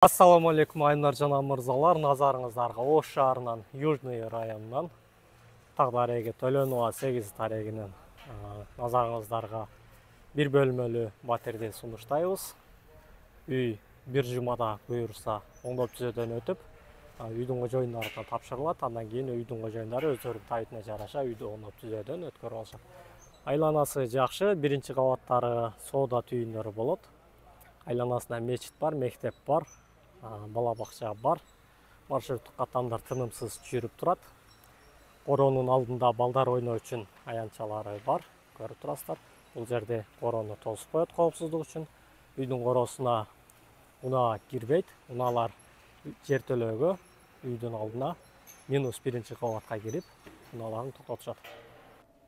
Ассаламу алейкум айнар жана мырзалар, назарыңыздарға Ош шаарынан Южный районунан Тагдыареги Төлөнова 8 тарегинен назарыңыздарға бир бөлмөлүү батирди сунуштайбыз. Үй бир жумада буюрса оңдоп түзөөдөн өтүп, үйдүн кожоюндарына тапшырылат. Андан кийин үйдүн кожоюндары өздөрүнүн табитине жараша үйдү оңдоп түзөөдөн өткөрүп алышат. Айланасы жакшы, биринчи кабаттары соода түйүндөрү болот. Айланасында мечит бар, мектеп бар. Бала бакча бар. Маршруттук каттамдар тынымсыз жүрүп турат. Коронун алдында балдар ойноо үчүн аянтчалары бар. Көрүп турасыздар. Бул жерде корону тосуп коет коопсуздук үчүн. Үйдүн коросуна унаа кирбейт. Унаалар жертөлөөгө үйдүн алдына минус биринчи кабатка кирип, унааларын токтотушат.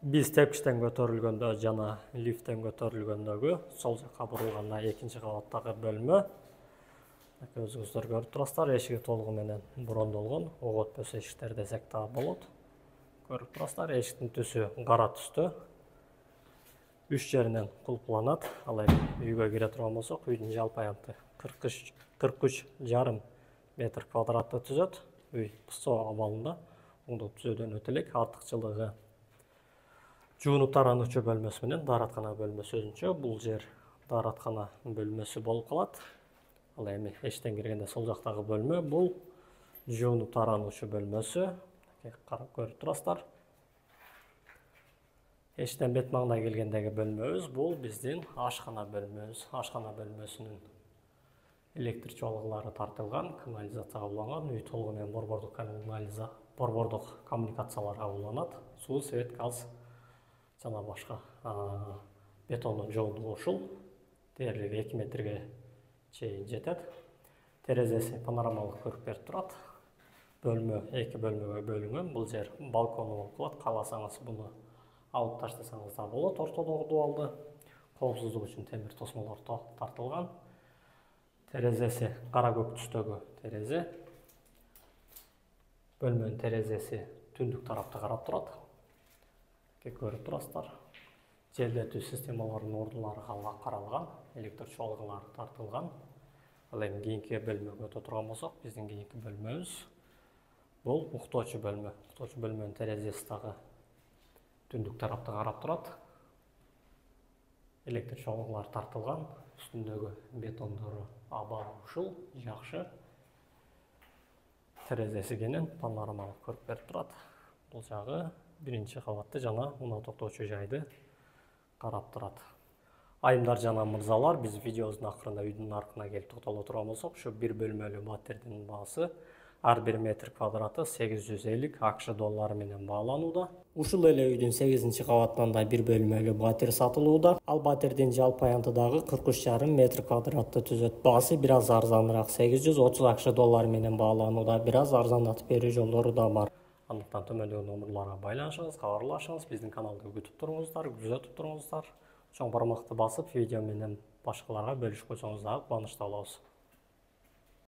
Биз тепкичтен көтөрүлгөндө жана лифттен көтөрүлгөндөгү сол жакка бурулганда экинчи кабаттагы бөлмө. Өзүңүздөр көрүп турасыздар, эшиги толугу менен брондолгон, ого өтпөсө эшиктер десек да болот. Көрүп турасыздар, эшиктин түсү кара түстө. 3 жеринен кулпуланат. Ал эми үйгө кире турган болсок, үйдүн жалпы аянты 43,5 метр квадратты түзөт. Үй соо абалында оңдоп түзөөдөн өтө элек. Артыкчылыгы жуунуп тарануучу бөлмөсү менен даараткана бөлмөсү өзүнчө. Бул жер даараткана бөлмөсү болуп калат. Ал эми эштен киргенде сол жактагы бөлмө бул жуунуп тарануучу бөлмөсү. Карап көрүп турасыздар. Эштен бет маңдай келгендеги бөлмөбүз бул биздин ашкана бөлмөбүз. Ашкана бөлмөсүнүн электр чуалгылары тартылган, канализацияга уланган, үй толугу менен борбордук коммуникацияларга уланат. Суу, свет, газ жана башка бетондун жоонугу ушул. Дээрлиги 2 метрге чейин жетет. Терезеси панорамалык көрүп берип турат. Бөлмө 2 бөлмөгө бөлүнгөн. Бул жер балкону болуп калат. Кааласаңыз буну алып таштасаңыз да болот. Ортодогу дубалды коопсуздук үчүн темир тосмолор тартылган. Терезеси кара көк түстөгү терезе. Бөлмөнүн терезеси түндүк тарапты карап турат. Көрүп турасыздар. Желдетүү системаларынын ордулары каралган, электр чуалгылары тартылган. Ал эми кийинки бөлмөгө өтө турган болсок, биздин кийинки бөлмөбүз бул уктоочу бөлмө. Уктоочу бөлмөнүн терезеси дагы түндүк тарапты карап турат. Электр чуалгылары тартылган, үстүндөгү бетондору абалы ушул, жакшы. Терезеси кенен панорамалык көрүп берип турат. Бул жагы биринчи кабатты жана унаа токтоочу жайды карап турат. Айымдар жана мырзалар, биз видеобуздун акырында үйдүн наркына келип токтоло турган болсок, ушу бир бөлмөлүү батирдин баасы ар бир метр квадраты 850 АКШ доллары менен бааланууда. Ушул эле үйдүн 8-чи кабатынан да бир бөлмөлүү батир сатылууда. Ал батирдин жалпы аянты дагы 43,5 метр квадратты түзөт. Баасы бир аз арзаныраак 830 АКШ доллары менен бааланууда. Бир аз арзандатып берүү жолдору да бар. Андыктан төмөндөгү номерларга байланышыңыз, кабарлашыңыз, биздин каналды күтүп туруңуздар, күзөтүп туруңуздар. Чоң бармакты басып, видео менен башкаларга бөлүшүп койсоңуз дагы кубанычта болобуз.